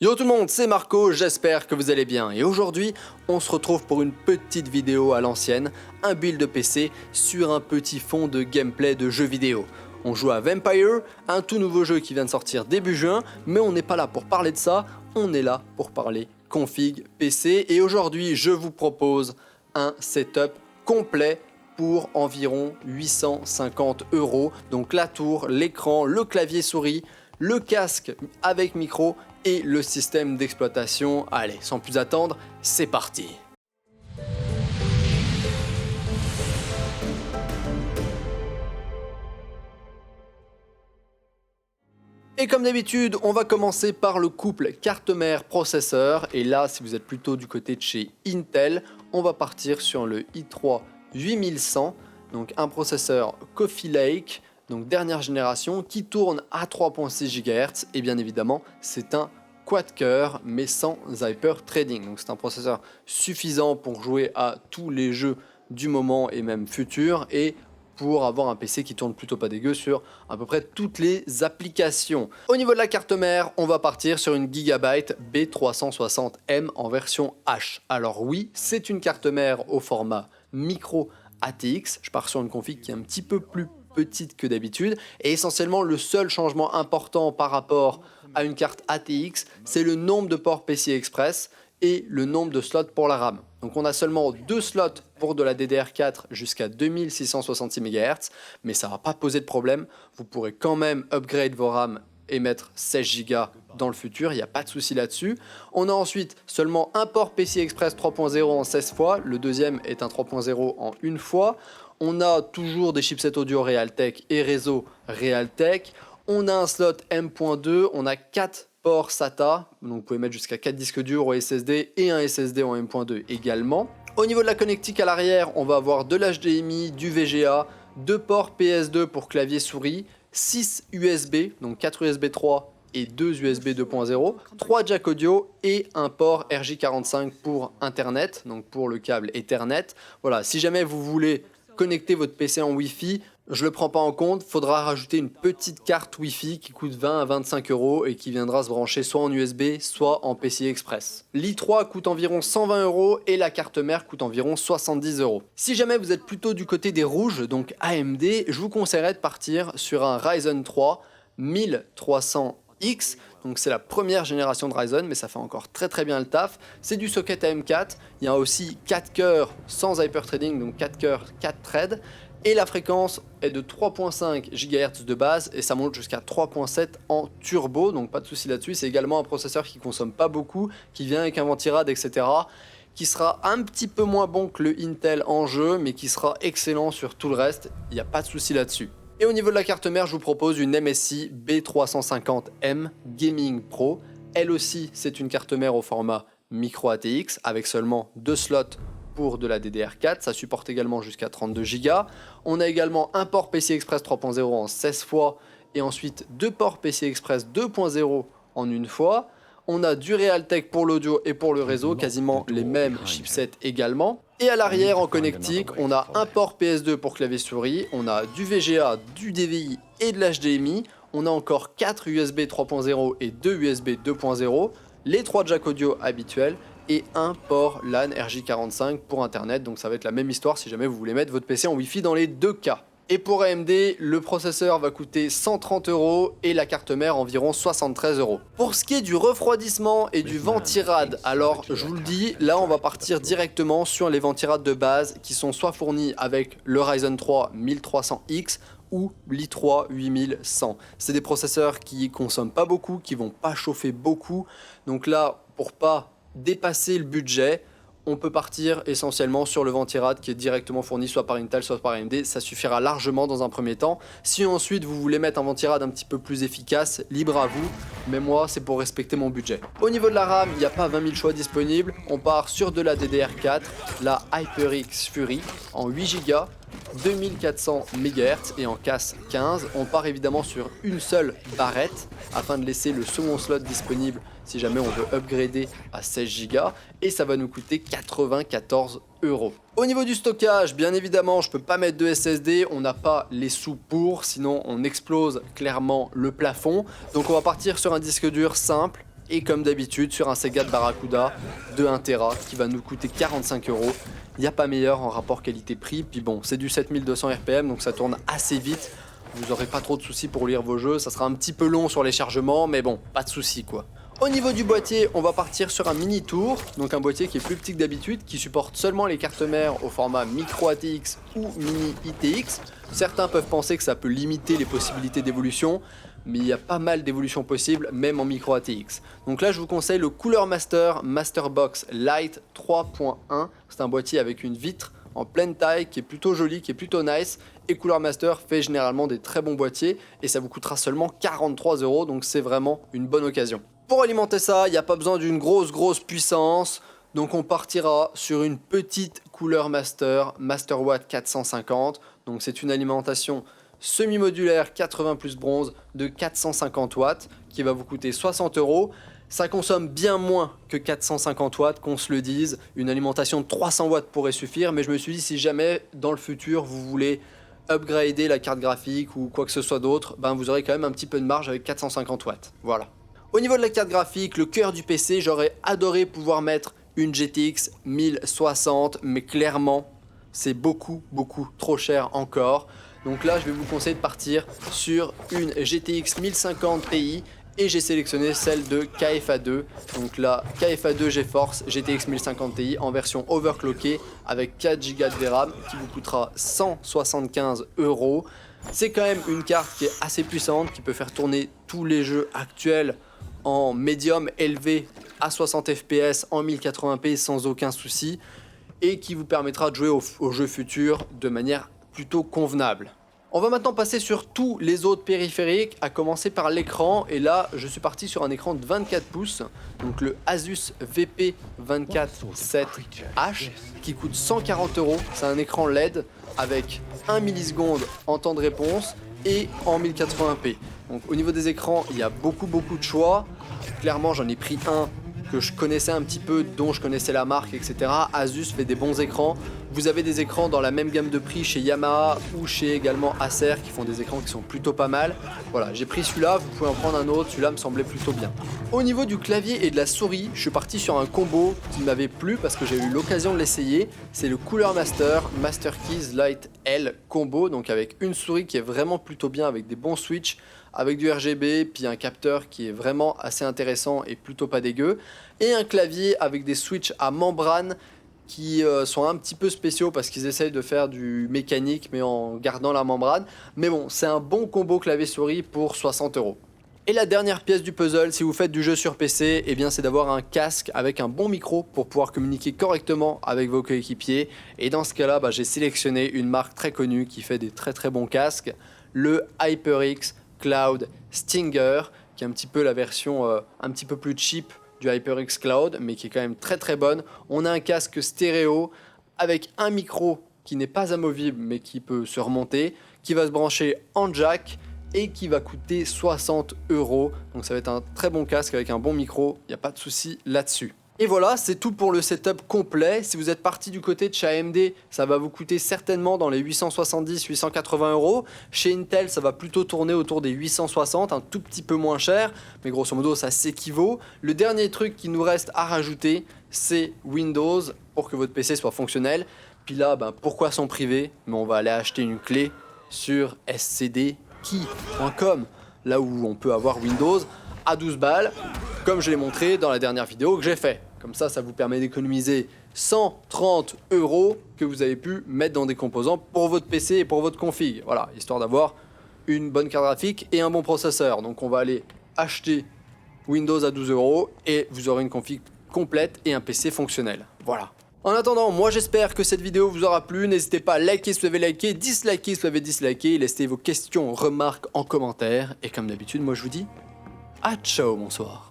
Yo tout le monde, c'est Marco, j'espère que vous allez bien et aujourd'hui on se retrouve pour une petite vidéo à l'ancienne, un build de PC sur un petit fond de gameplay de jeux vidéo. On joue à Vampire, un tout nouveau jeu qui vient de sortir début juin, mais on n'est pas là pour parler de ça, on est là pour parler config PC et aujourd'hui je vous propose un setup complet pour environ 850 €, donc la tour, l'écran, le clavier souris, le casque avec micro et le système d'exploitation. Allez, sans plus attendre, c'est parti. Et comme d'habitude, on va commencer par le couple carte mère processeur. Et là, si vous êtes plutôt du côté de chez Intel, on va partir sur le i3 8100, donc un processeur Coffee Lake, donc dernière génération, qui tourne à 3.6 GHz. Et bien évidemment, c'est un quad-cœur, mais sans hyper threading. Donc c'est un processeur suffisant pour jouer à tous les jeux du moment et même futurs, et pour avoir un PC qui tourne plutôt pas dégueu sur à peu près toutes les applications. Au niveau de la carte mère, on va partir sur une Gigabyte B360M en version H. Alors oui, c'est une carte mère au format micro ATX. Je pars sur une config qui est un petit peu plus petite que d'habitude, et essentiellement le seul changement important par rapport à une carte ATX, c'est le nombre de ports PCI Express et le nombre de slots pour la RAM. Donc on a seulement 2 slots pour de la DDR4 jusqu'à 2666 MHz, mais ça ne va pas poser de problème, vous pourrez quand même upgrade vos RAM et mettre 16 Go dans le futur, il n'y a pas de souci là-dessus. On a ensuite seulement un port PCI Express 3.0 en 16 fois, le deuxième est un 3.0 en une fois. On a toujours des chipsets audio Realtek et réseau Realtek. On a un slot M.2, on a 4 ports SATA, donc vous pouvez mettre jusqu'à 4 disques durs au SSD et un SSD en M.2 également. Au niveau de la connectique à l'arrière, on va avoir de l'HDMI, du VGA, 2 ports PS2 pour clavier souris, 6 USB, donc 4 USB 3 et 2 USB 2.0, 3 jack audio et un port RJ45 pour Internet, donc pour le câble Ethernet. Voilà, si jamais vous voulez connecter votre PC en Wi-Fi, je le prends pas en compte, faudra rajouter une petite carte Wi-Fi qui coûte 20 à 25 € et qui viendra se brancher soit en USB, soit en PCI Express. l'i3 coûte environ 120 € et la carte mère coûte environ 70 €. Si jamais vous êtes plutôt du côté des rouges, donc AMD, je vous conseillerais de partir sur un Ryzen 3 1300X. Donc c'est la première génération de Ryzen, mais ça fait encore très bien le taf. C'est du socket AM4, il y a aussi 4 cœurs sans hyperthreading, donc 4 cœurs, 4 threads. Et la fréquence est de 3.5 GHz de base et ça monte jusqu'à 3.7 en turbo, donc pas de souci là-dessus. C'est également un processeur qui consomme pas beaucoup, qui vient avec un ventirad, etc., qui sera un petit peu moins bon que le Intel en jeu, mais qui sera excellent sur tout le reste, il n'y a pas de souci là-dessus. Et au niveau de la carte mère, je vous propose une MSI B350M Gaming Pro. Elle aussi, c'est une carte mère au format micro ATX avec seulement 2 slots pour de la DDR4. Ça supporte également jusqu'à 32 Go. On a également un port PCI Express 3.0 en 16 fois et ensuite 2 ports PCI Express 2.0 en une fois. On a du Realtek pour l'audio et pour le réseau, quasiment les mêmes chipsets également. Et à l'arrière, en connectique, on a un port PS2 pour clavier souris, on a du VGA, du DVI et de l'HDMI. On a encore 4 USB 3.0 et 2 USB 2.0, les 3 jack audio habituels et un port LAN RJ45 pour Internet. Donc ça va être la même histoire si jamais vous voulez mettre votre PC en Wi-Fi dans les deux cas. Et pour AMD, le processeur va coûter 130 € et la carte mère environ 73 €. Pour ce qui est du refroidissement et du ventirad, alors je vous le dis, là on va partir directement sur les ventirades de base qui sont soit fournis avec le Ryzen 3 1300X ou l'i3 8100. C'est des processeurs qui consomment pas beaucoup, qui vont pas chauffer beaucoup. Donc là, pour pas dépasser le budget, on peut partir essentiellement sur le ventirad qui est directement fourni soit par Intel soit par AMD, ça suffira largement dans un premier temps. Si ensuite vous voulez mettre un ventirad un petit peu plus efficace, libre à vous, mais moi c'est pour respecter mon budget. Au niveau de la RAM, il n'y a pas 20 000 choix disponibles, on part sur de la DDR4, la HyperX Fury en 8 Go, 2400 MHz et en casse 15. On part évidemment sur une seule barrette afin de laisser le second slot disponible si jamais on veut upgrader à 16 Go et ça va nous coûter 94 €. Au niveau du stockage, bien évidemment, je peux pas mettre de SSD, on n'a pas les sous pour, sinon on explose clairement le plafond. Donc on va partir sur un disque dur simple Et comme d'habitude sur un Sega de Barracuda de 1TB qui va nous coûter 45 €. Il n'y a pas meilleur en rapport qualité-prix. Puis bon, c'est du 7200 RPM donc ça tourne assez vite. Vous n'aurez pas trop de soucis pour lire vos jeux. Ça sera un petit peu long sur les chargements mais bon, pas de soucis quoi. Au niveau du boîtier, on va partir sur un mini tour, donc un boîtier qui est plus petit que d'habitude, qui supporte seulement les cartes mères au format micro ATX ou mini ITX. Certains peuvent penser que ça peut limiter les possibilités d'évolution, mais il y a pas mal d'évolutions possibles, même en micro ATX. Donc là, je vous conseille le Cooler Master Masterbox Lite 3.1. C'est un boîtier avec une vitre en pleine taille qui est plutôt joli, qui est plutôt nice. Et Cooler Master fait généralement des très bons boîtiers et ça vous coûtera seulement 43 €, donc c'est vraiment une bonne occasion. Pour alimenter ça, il n'y a pas besoin d'une grosse puissance, donc on partira sur une petite Cooler Master Masterwatt 450. Donc c'est une alimentation semi-modulaire 80 plus bronze de 450 watts qui va vous coûter 60 €. Ça consomme bien moins que 450 watts, qu'on se le dise. Une alimentation de 300 watts pourrait suffire, mais je me suis dit si jamais dans le futur vous voulez upgrader la carte graphique ou quoi que ce soit d'autre, ben vous aurez quand même un petit peu de marge avec 450 watts. Voilà. Au niveau de la carte graphique, le cœur du PC, j'aurais adoré pouvoir mettre une GTX 1060, mais clairement, c'est beaucoup trop cher encore. Donc là, je vais vous conseiller de partir sur une GTX 1050 Ti et j'ai sélectionné celle de KFA2. Donc la KFA2 GeForce GTX 1050 Ti en version overclockée avec 4 Go de VRAM qui vous coûtera 175 €. C'est quand même une carte qui est assez puissante, qui peut faire tourner tous les jeux actuels en médium élevé à 60 fps en 1080p sans aucun souci et qui vous permettra de jouer aux jeux futurs de manière plutôt convenable. On va maintenant passer sur tous les autres périphériques, à commencer par l'écran, et là je suis parti sur un écran de 24 pouces, donc le Asus VP 247H qui coûte 140 €. C'est un écran LED avec 1 milliseconde en temps de réponse et en 1080p. Donc au niveau des écrans, il y a beaucoup de choix. Clairement, j'en ai pris un que je connaissais un petit peu, dont je connaissais la marque, etc. Asus fait des bons écrans. Vous avez des écrans dans la même gamme de prix chez Yamaha ou chez également Acer qui font des écrans qui sont plutôt pas mal. Voilà, j'ai pris celui-là, vous pouvez en prendre un autre, celui-là me semblait plutôt bien. Au niveau du clavier et de la souris, je suis parti sur un combo qui m'avait plu parce que j'ai eu l'occasion de l'essayer. C'est le Cooler Master Master Keys Lite L combo, donc avec une souris qui est vraiment plutôt bien avec des bons switches, avec du RGB, puis un capteur qui est vraiment assez intéressant et plutôt pas dégueu, et un clavier avec des switches à membrane qui sont un petit peu spéciaux parce qu'ils essayent de faire du mécanique mais en gardant la membrane. Mais bon, c'est un bon combo clavier-souris pour 60 €. Et la dernière pièce du puzzle, si vous faites du jeu sur PC, eh bien c'est d'avoir un casque avec un bon micro pour pouvoir communiquer correctement avec vos coéquipiers. Et dans ce cas-là, j'ai sélectionné une marque très connue qui fait des très bons casques, le HyperX Cloud Stinger, qui est un petit peu la version un petit peu plus cheap du HyperX Cloud, mais qui est quand même très bonne. On a un casque stéréo avec un micro qui n'est pas amovible, mais qui peut se remonter, qui va se brancher en jack et qui va coûter 60 €. Donc ça va être un très bon casque avec un bon micro, il n'y a pas de souci là-dessus. Et voilà, c'est tout pour le setup complet. Si vous êtes parti du côté de chez AMD, ça va vous coûter certainement dans les 870-880 €. Chez Intel, ça va plutôt tourner autour des 860, un tout petit peu moins cher, mais grosso modo, ça s'équivaut. Le dernier truc qui nous reste à rajouter, c'est Windows pour que votre PC soit fonctionnel. Puis là, pourquoi s'en priver? Mais on va aller acheter une clé sur scdkey.com, là où on peut avoir Windows à 12 balles, comme je l'ai montré dans la dernière vidéo que j'ai fait. Comme ça vous permet d'économiser 130 € que vous avez pu mettre dans des composants pour votre PC et pour votre config. Voilà, histoire d'avoir une bonne carte graphique et un bon processeur. Donc on va aller acheter Windows à 12 € et vous aurez une config complète et un PC fonctionnel. Voilà. En attendant, moi j'espère que cette vidéo vous aura plu. N'hésitez pas à liker si vous avez liké, disliker si vous avez disliké, laissez vos questions, remarques en commentaire. Et comme d'habitude, moi je vous dis à ciao, bonsoir.